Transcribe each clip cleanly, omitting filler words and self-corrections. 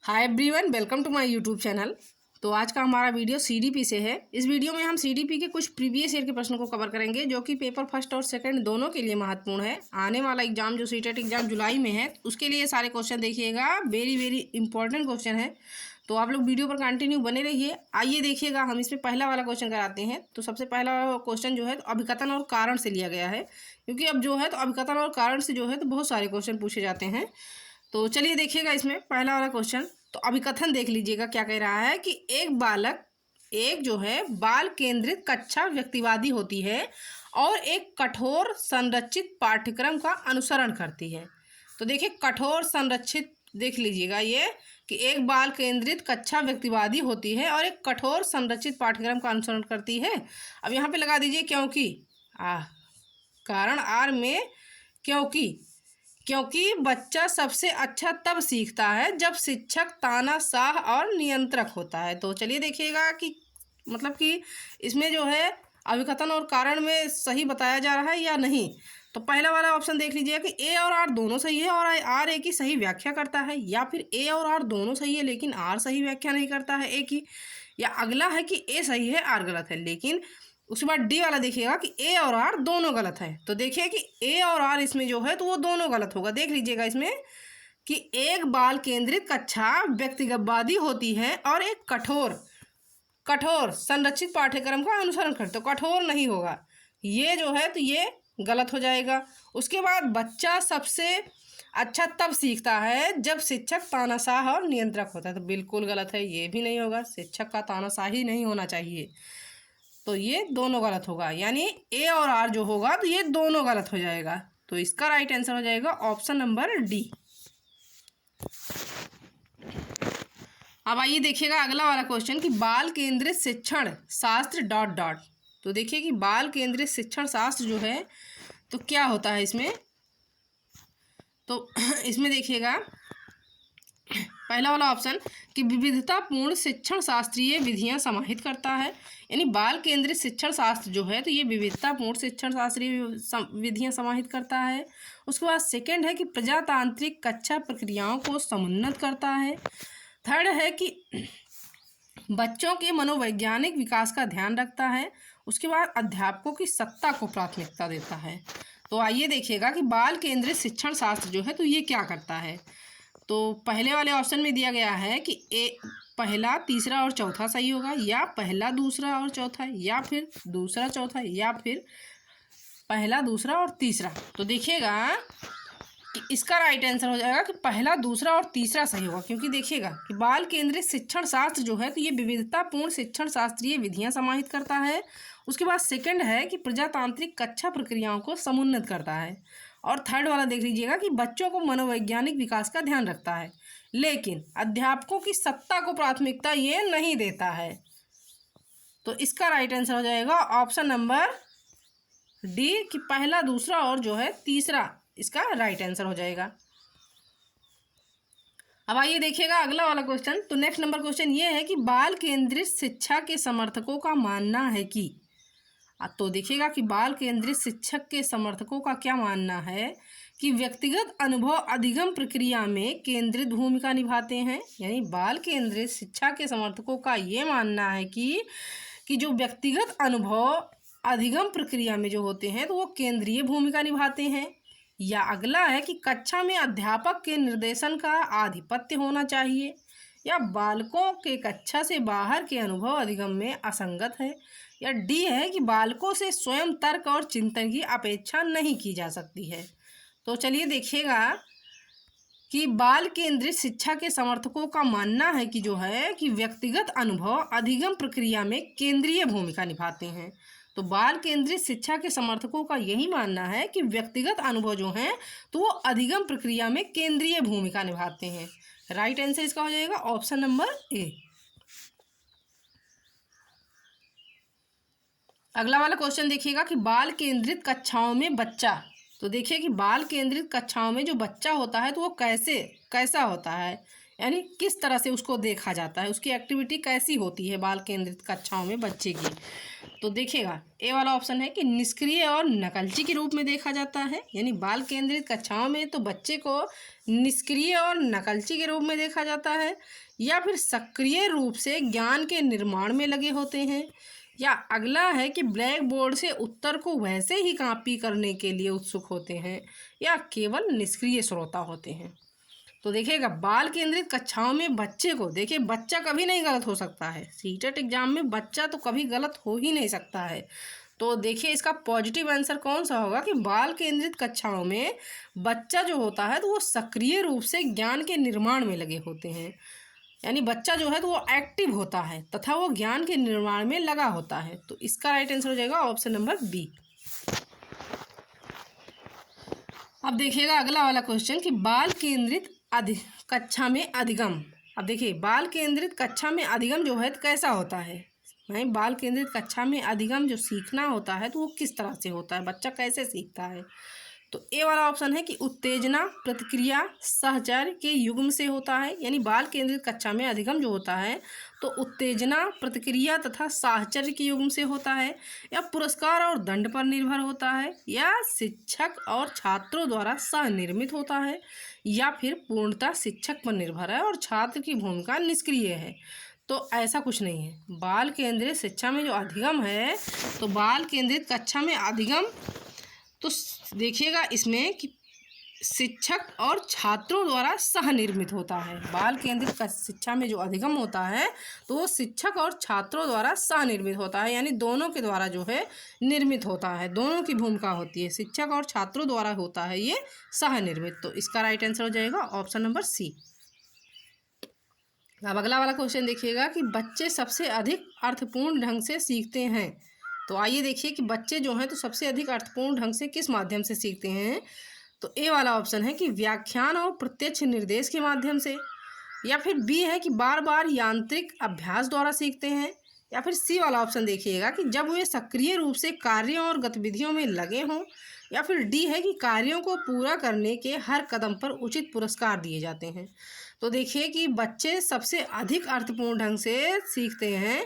Hi everyone, welcome to my YouTube channel. तो आज का हमारा वीडियो सीडीपी से है। इस वीडियो में हम सीडीपी के कुछ प्रीवियस ईयर के प्रश्नों को कवर करेंगे जो कि पेपर फर्स्ट और सेकंड दोनों के लिए महत्वपूर्ण है। आने वाला एग्जाम जो सीटेट एग्जाम जुलाई में है उसके लिए सारे क्वेश्चन देखिएगा, वेरी वेरी इंपॉर्टेंट क्वेश्चन है। तो आप लोग वीडियो पर कंटिन्यू बने रहिए। आइए देखिएगा, हम इसमें पहला वाला क्वेश्चन कराते हैं। तो सबसे पहला क्वेश्चन जो है तो अभिकथन और कारण से लिया गया है, क्योंकि अब जो है तो अभिकथन और कारण से जो है तो बहुत सारे क्वेश्चन पूछे जाते हैं। तो चलिए देखिएगा, इसमें पहला वाला क्वेश्चन तो अभिकथन देख लीजिएगा क्या कह रहा है कि एक जो है बाल केंद्रित कक्षा व्यक्तिवादी होती है और एक कठोर संरचित पाठ्यक्रम का अनुसरण करती है। तो देखिए, कठोर संरचित देख लीजिएगा, ये कि एक बाल केंद्रित कक्षा व्यक्तिवादी होती है और एक कठोर संरचित पाठ्यक्रम का अनुसरण करती है। अब यहाँ पे लगा दीजिए क्योंकि कारण आर में क्योंकि बच्चा सबसे अच्छा तब सीखता है जब शिक्षक तानाशाह और नियंत्रक होता है। तो चलिए देखिएगा कि मतलब कि इसमें जो है अभिकथन और कारण में सही बताया जा रहा है या नहीं। तो पहला वाला ऑप्शन देख लीजिए कि ए और आर दोनों सही है और आर ए की सही व्याख्या करता है, या फिर ए और आर दोनों सही है लेकिन आर सही व्याख्या नहीं करता है ए की, या अगला है कि ए सही है आर गलत है। लेकिन उसके बाद डी वाला देखिएगा कि ए और आर दोनों गलत है। तो देखिए कि ए और आर इसमें जो है तो वो दोनों गलत होगा। देख लीजिएगा इसमें कि एक बाल केंद्रित कक्षा व्यक्तिगतवादी होती है और एक कठोर संरचित पाठ्यक्रम का अनुसरण करते। तो कठोर नहीं होगा, ये जो है तो ये गलत हो जाएगा। उसके बाद बच्चा सबसे अच्छा तब सीखता है जब शिक्षक तानाशाह और नियंत्रक होता है। तो बिल्कुल गलत है, ये भी नहीं होगा, शिक्षक का तानाशाही नहीं होना चाहिए। तो ये दोनों गलत होगा, यानी ए और आर जो होगा तो ये दोनों गलत हो जाएगा। तो इसका राइट आंसर हो जाएगा ऑप्शन नंबर डी। अब आइए देखिएगा अगला वाला क्वेश्चन कि बाल केंद्रित शिक्षण शास्त्र ... तो देखिए कि बाल केंद्रित शिक्षण शास्त्र जो है तो क्या होता है इसमें। तो इसमें देखिएगा पहला वाला ऑप्शन कि विविधतापूर्ण शिक्षण शास्त्रीय विधियां समाहित करता है, यानी बाल केंद्रित शिक्षण शास्त्र जो है तो ये विविधतापूर्ण शिक्षण शास्त्रीय विधियां समाहित करता है। उसके बाद सेकंड है कि प्रजातांत्रिक कक्षा प्रक्रियाओं को समुन्नत करता है। थर्ड है कि बच्चों के मनोवैज्ञानिक विकास का ध्यान रखता है। उसके बाद अध्यापकों की सत्ता को प्राथमिकता देता है। तो आइए देखिएगा कि बाल केंद्रित शिक्षण शास्त्र जो है तो ये क्या करता है। तो पहले वाले ऑप्शन में दिया गया है कि पहला तीसरा और चौथा सही होगा, या पहला दूसरा और चौथा, या फिर दूसरा चौथा, या फिर पहला दूसरा और तीसरा। तो देखिएगा कि इसका राइट आंसर हो जाएगा कि पहला दूसरा और तीसरा सही होगा, क्योंकि देखिएगा कि बाल केंद्रित शिक्षण शास्त्र जो है तो ये विविधतापूर्ण शिक्षण शास्त्रीय विधियां समाहित करता है। उसके बाद सेकंड है कि प्रजातांत्रिक कक्षा प्रक्रियाओं को समुन्नत करता है, और थर्ड वाला देख लीजिएगा कि बच्चों को मनोवैज्ञानिक विकास का ध्यान रखता है, लेकिन अध्यापकों की सत्ता को प्राथमिकता ये नहीं देता है। तो इसका राइट आंसर हो जाएगा ऑप्शन नंबर डी कि पहला दूसरा और जो है तीसरा, इसका राइट आंसर हो जाएगा। अब आइए देखिएगा अगला वाला क्वेश्चन। तो नेक्स्ट नंबर क्वेश्चन ये है कि बाल केंद्रित शिक्षा के समर्थकों का मानना है कि तो देखिएगा कि बाल केंद्रित शिक्षक के समर्थकों का क्या मानना है कि व्यक्तिगत अनुभव अधिगम प्रक्रिया में केंद्रित भूमिका निभाते हैं। यानी बाल केंद्रित शिक्षा के समर्थकों का ये मानना है कि जो व्यक्तिगत अनुभव अधिगम प्रक्रिया में जो होते हैं तो वो केंद्रीय भूमिका निभाते हैं। या अगला है कि कक्षा में अध्यापक के निर्देशन का आधिपत्य होना चाहिए, या बालकों के कक्षा से बाहर के अनुभव अधिगम में असंगत है, या डी है कि बालकों से स्वयं तर्क और चिंतन की अपेक्षा नहीं की जा सकती है। तो चलिए देखिएगा कि बाल केंद्रित शिक्षा के समर्थकों का मानना है कि जो है कि व्यक्तिगत अनुभव अधिगम प्रक्रिया में केंद्रीय भूमिका निभाते हैं। तो बाल केंद्रित शिक्षा के समर्थकों का यही मानना है कि व्यक्तिगत अनुभव जो हैं तो वो अधिगम प्रक्रिया में केंद्रीय भूमिका निभाते हैं। राइट आंसर इसका हो जाएगा ऑप्शन नंबर ए। अगला वाला क्वेश्चन देखिएगा कि बाल केंद्रित कक्षाओं में बच्चा। तो देखिए कि बाल केंद्रित कक्षाओं में जो बच्चा होता है तो वो कैसा होता है, यानी किस तरह से उसको देखा जाता है, उसकी एक्टिविटी कैसी होती है बाल केंद्रित कक्षाओं में बच्चे की। तो देखिएगा ए वाला ऑप्शन है कि निष्क्रिय और नकलची के रूप में देखा जाता है, यानी बाल केंद्रित कक्षाओं में तो बच्चे को निष्क्रिय और नकलची के रूप में देखा जाता है, या फिर सक्रिय रूप से ज्ञान के निर्माण में लगे होते हैं, या अगला है कि ब्लैक बोर्ड से उत्तर को वैसे ही कॉपी करने के लिए उत्सुक होते हैं, या केवल निष्क्रिय श्रोता होते हैं। तो देखिएगा बाल केंद्रित कक्षाओं में बच्चे को, देखिए बच्चा कभी नहीं गलत हो सकता है, सीटेट एग्जाम में बच्चा तो कभी गलत हो ही नहीं सकता है। तो देखिए इसका पॉजिटिव आंसर कौन सा होगा कि बाल केंद्रित कक्षाओं में बच्चा जो होता है तो वो सक्रिय रूप से ज्ञान के निर्माण में लगे होते हैं, यानी बच्चा जो है तो वो एक्टिव होता है तथा वो ज्ञान के निर्माण में लगा होता है। तो इसका राइट आंसर हो जाएगा ऑप्शन नंबर बी। अब देखिएगा अगला वाला क्वेश्चन कि बाल केंद्रित कक्षा में अधिगम। अब देखिए बाल केंद्रित कक्षा में अधिगम जो है तो कैसा होता है, भाई बाल केंद्रित कक्षा में अधिगम जो सीखना होता है तो वो किस तरह से होता है, बच्चा कैसे सीखता है। तो ए वाला ऑप्शन है कि उत्तेजना प्रतिक्रिया सहचर्य के युग्म से होता है, यानी बाल केंद्रित कक्षा में अधिगम जो होता है तो उत्तेजना प्रतिक्रिया तथा साहचर्य के युग्म से होता है, या पुरस्कार और दंड पर निर्भर होता है, या शिक्षक और छात्रों द्वारा सह निर्मित होता है, या फिर पूर्णतः शिक्षक पर निर्भर है और छात्र की भूमिका निष्क्रिय है। तो ऐसा कुछ नहीं है, बाल केंद्रित शिक्षा में जो अधिगम है तो बाल केंद्रित कक्षा में अधिगम तो देखिएगा इसमें कि शिक्षक और छात्रों द्वारा सह निर्मित होता है। बाल केंद्रित शिक्षा में जो अधिगम होता है तो वो शिक्षक और छात्रों द्वारा सह निर्मित होता है, यानी दोनों के द्वारा जो है निर्मित होता है, दोनों की भूमिका होती है, शिक्षक और छात्रों द्वारा होता है ये सह निर्मित। तो इसका राइट आंसर हो जाएगा ऑप्शन नंबर सी। अब अगला वाला क्वेश्चन देखिएगा कि बच्चे सबसे अधिक अर्थपूर्ण ढंग से सीखते हैं। तो आइए देखिए कि बच्चे जो हैं तो सबसे अधिक अर्थपूर्ण ढंग से किस माध्यम से सीखते हैं। तो ए वाला ऑप्शन है कि व्याख्यान और प्रत्यक्ष निर्देश के माध्यम से, या फिर बी है कि बार बार यांत्रिक अभ्यास द्वारा सीखते हैं, या फिर सी वाला ऑप्शन देखिएगा कि जब वे सक्रिय रूप से कार्यों और गतिविधियों में लगे हों, या फिर डी है कि कार्यों को पूरा करने के हर कदम पर उचित पुरस्कार दिए जाते हैं। तो देखिए कि बच्चे सबसे अधिक अर्थपूर्ण ढंग से सीखते हैं,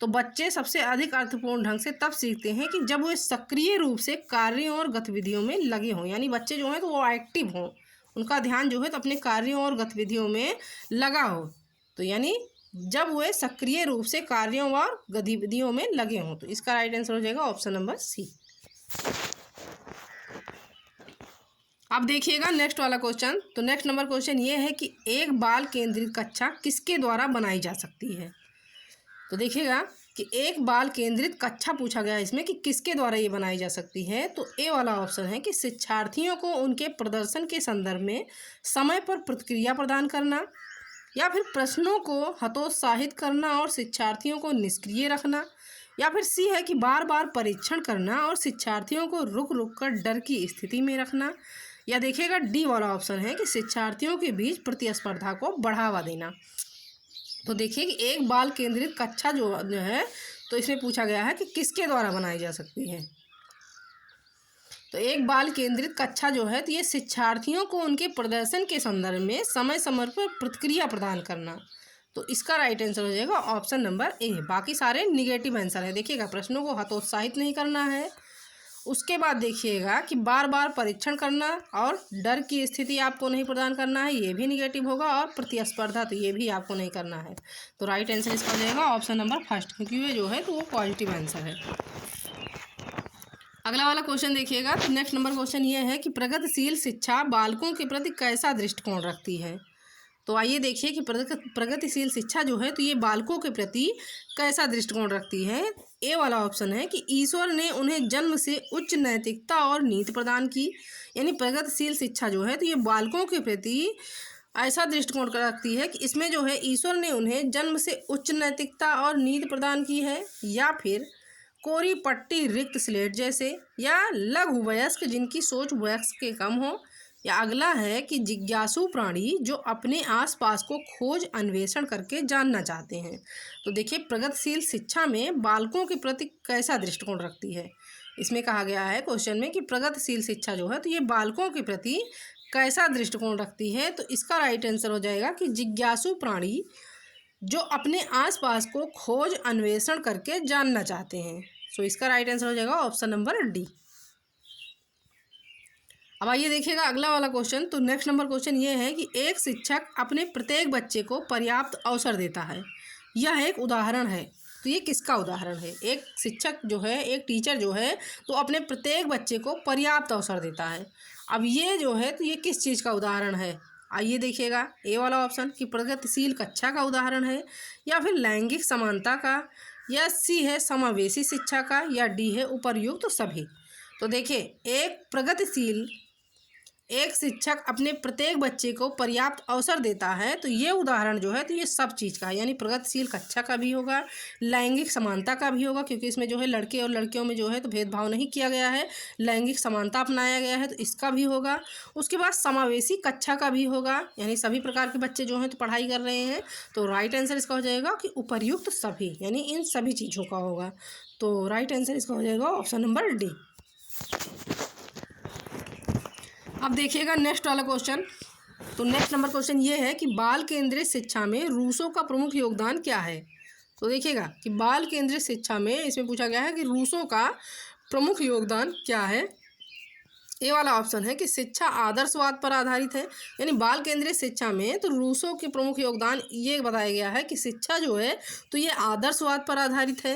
तो बच्चे सबसे अधिक अर्थपूर्ण ढंग से तब सीखते हैं कि जब वे सक्रिय रूप से कार्यों और गतिविधियों में लगे हों, यानी बच्चे जो हैं तो वो एक्टिव हों, उनका ध्यान जो है तो अपने कार्यों और गतिविधियों में लगा हो। तो यानी जब वे सक्रिय रूप से कार्यों और गतिविधियों में लगे हों। तो इसका राइट आंसर हो जाएगा ऑप्शन नंबर सी। अब देखिएगा नेक्स्ट वाला क्वेश्चन। तो नेक्स्ट नंबर क्वेश्चन ये है कि एक बाल केंद्रित कक्षा किसके द्वारा बनाई जा सकती है। तो देखिएगा कि एक बाल केंद्रित कक्षा पूछा गया है इसमें कि किसके द्वारा ये बनाई जा सकती है। तो ए वाला ऑप्शन है कि शिक्षार्थियों को उनके प्रदर्शन के संदर्भ में समय पर प्रतिक्रिया प्रदान करना, या फिर प्रश्नों को हतोत्साहित करना और शिक्षार्थियों को निष्क्रिय रखना, या फिर सी है कि बार बार परीक्षण करना और शिक्षार्थियों को रुक रुक कर डर की स्थिति में रखना, या देखिएगा डी वाला ऑप्शन है कि शिक्षार्थियों के बीच प्रतिस्पर्धा को बढ़ावा देना। तो देखिए कि एक बाल केंद्रित कक्षा जो है तो इसमें पूछा गया है कि किसके द्वारा बनाई जा सकती है। तो एक बाल केंद्रित कक्षा जो है तो ये शिक्षार्थियों को उनके प्रदर्शन के संदर्भ में समय समय पर प्रतिक्रिया प्रदान करना। तो इसका राइट आंसर हो जाएगा ऑप्शन नंबर ए। बाकी सारे निगेटिव आंसर है। देखिएगा प्रश्नों को हतोत्साहित नहीं करना है, उसके बाद देखिएगा कि बार बार परीक्षण करना और डर की स्थिति आपको नहीं प्रदान करना है, ये भी निगेटिव होगा, और प्रतिस्पर्धा तो ये भी आपको नहीं करना है। तो राइट आंसर इसका हो जाएगा ऑप्शन नंबर फर्स्ट, क्योंकि ये जो है तो वो पॉजिटिव आंसर है। अगला वाला क्वेश्चन देखिएगा। तो नेक्स्ट नंबर क्वेश्चन ये है कि प्रगतिशील शिक्षा बालकों के प्रति कैसा दृष्टिकोण रखती है। तो आइए देखिए कि प्रगतिशील शिक्षा जो है तो ये बालकों के प्रति कैसा दृष्टिकोण रखती है। ए वाला ऑप्शन है कि ईश्वर ने उन्हें जन्म से उच्च नैतिकता और नीति प्रदान की, यानी प्रगतिशील शिक्षा जो है तो ये बालकों के प्रति ऐसा दृष्टिकोण रखती है कि इसमें जो है ईश्वर ने उन्हें जन्म से उच्च नैतिकता और नीति प्रदान की है, या फिर कोरी पट्टी रिक्त स्लेट जैसे, या लघु वयस्क जिनकी सोच वयस्क के कम हो, या अगला है कि जिज्ञासु प्राणी जो अपने आसपास को खोज अन्वेषण करके जानना चाहते हैं। तो देखिए प्रगतिशील शिक्षा में बालकों के प्रति कैसा दृष्टिकोण रखती है। इसमें कहा गया है क्वेश्चन में कि प्रगतिशील शिक्षा जो है तो ये बालकों के प्रति कैसा दृष्टिकोण रखती है? तो इसका राइट आंसर हो जाएगा कि जिज्ञासु प्राणी जो अपने आसपास को खोज अन्वेषण करके जानना चाहते हैं। सो इसका राइट आंसर हो जाएगा ऑप्शन नंबर डी। अब आइए देखिएगा अगला वाला क्वेश्चन। तो नेक्स्ट नंबर क्वेश्चन ये है कि एक शिक्षक अपने प्रत्येक बच्चे को पर्याप्त अवसर देता है। यह एक उदाहरण है, तो ये किसका उदाहरण है? एक शिक्षक जो है, एक टीचर जो है, तो अपने प्रत्येक बच्चे को पर्याप्त अवसर देता है। अब ये जो है तो ये किस चीज़ का उदाहरण है? आइए देखिएगा, ए वाला ऑप्शन कि प्रगतिशील कक्षा का उदाहरण है, या फिर लैंगिक समानता का, या सी है समावेशी शिक्षा का, या डी है उपर्युक्त तो सभी। तो देखिए, एक शिक्षक अपने प्रत्येक बच्चे को पर्याप्त अवसर देता है, तो ये उदाहरण जो है तो ये सब चीज़ का है, यानी प्रगतिशील कक्षा का भी होगा, लैंगिक समानता का भी होगा, क्योंकि इसमें जो है लड़के और लड़कियों में जो है तो भेदभाव नहीं किया गया है, लैंगिक समानता अपनाया गया है, तो इसका भी होगा। उसके बाद समावेशी कक्षा का भी होगा, यानी सभी प्रकार के बच्चे जो हैं तो पढ़ाई कर रहे हैं। तो राइट आंसर इसका हो जाएगा कि उपर्युक्त सभी, यानी इन सभी चीज़ों का होगा। तो राइट आंसर इसका हो जाएगा ऑप्शन नंबर डी। अब देखिएगा नेक्स्ट वाला क्वेश्चन। तो नेक्स्ट नंबर क्वेश्चन ये है कि बाल केंद्रित शिक्षा में रूसों का प्रमुख योगदान क्या है? तो देखिएगा कि बाल केंद्रित शिक्षा में इसमें पूछा गया है कि रूसों का प्रमुख योगदान क्या है। ये वाला ऑप्शन है कि शिक्षा आदर्शवाद पर आधारित है, यानी बाल केंद्रित शिक्षा में तो रूसों के प्रमुख योगदान ये बताया गया है कि शिक्षा जो है तो ये आदर्शवाद पर आधारित है।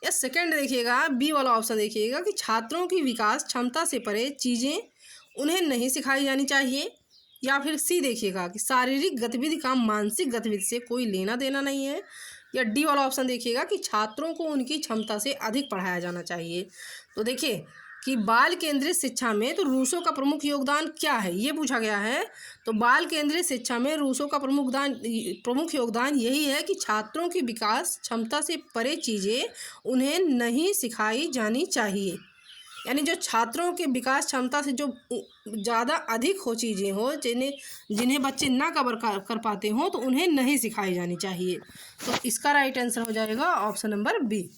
या सेकंड देखिएगा, बी वाला ऑप्शन देखिएगा कि छात्रों की विकास क्षमता से परे चीज़ें उन्हें नहीं सिखाई जानी चाहिए। या फिर सी देखिएगा कि शारीरिक गतिविधि का मानसिक गतिविधि से कोई लेना देना नहीं है। या डी वाला ऑप्शन देखिएगा कि छात्रों को उनकी क्षमता से अधिक पढ़ाया जाना चाहिए। तो देखिए कि बाल केंद्रित शिक्षा में तो रूसों का प्रमुख योगदान क्या है, ये पूछा गया है। तो बाल केंद्रित शिक्षा में रूसों का प्रमुख योगदान यही है कि छात्रों की विकास क्षमता से परे चीज़ें उन्हें नहीं सिखाई जानी चाहिए, यानी जो छात्रों के विकास क्षमता से जो ज़्यादा अधिक हो चीज़ें हो, जिन्हें बच्चे ना कवर कर पाते हों, तो उन्हें नहीं सिखाई जानी चाहिए। तो इसका राइट आंसर हो जाएगा ऑप्शन नंबर बी।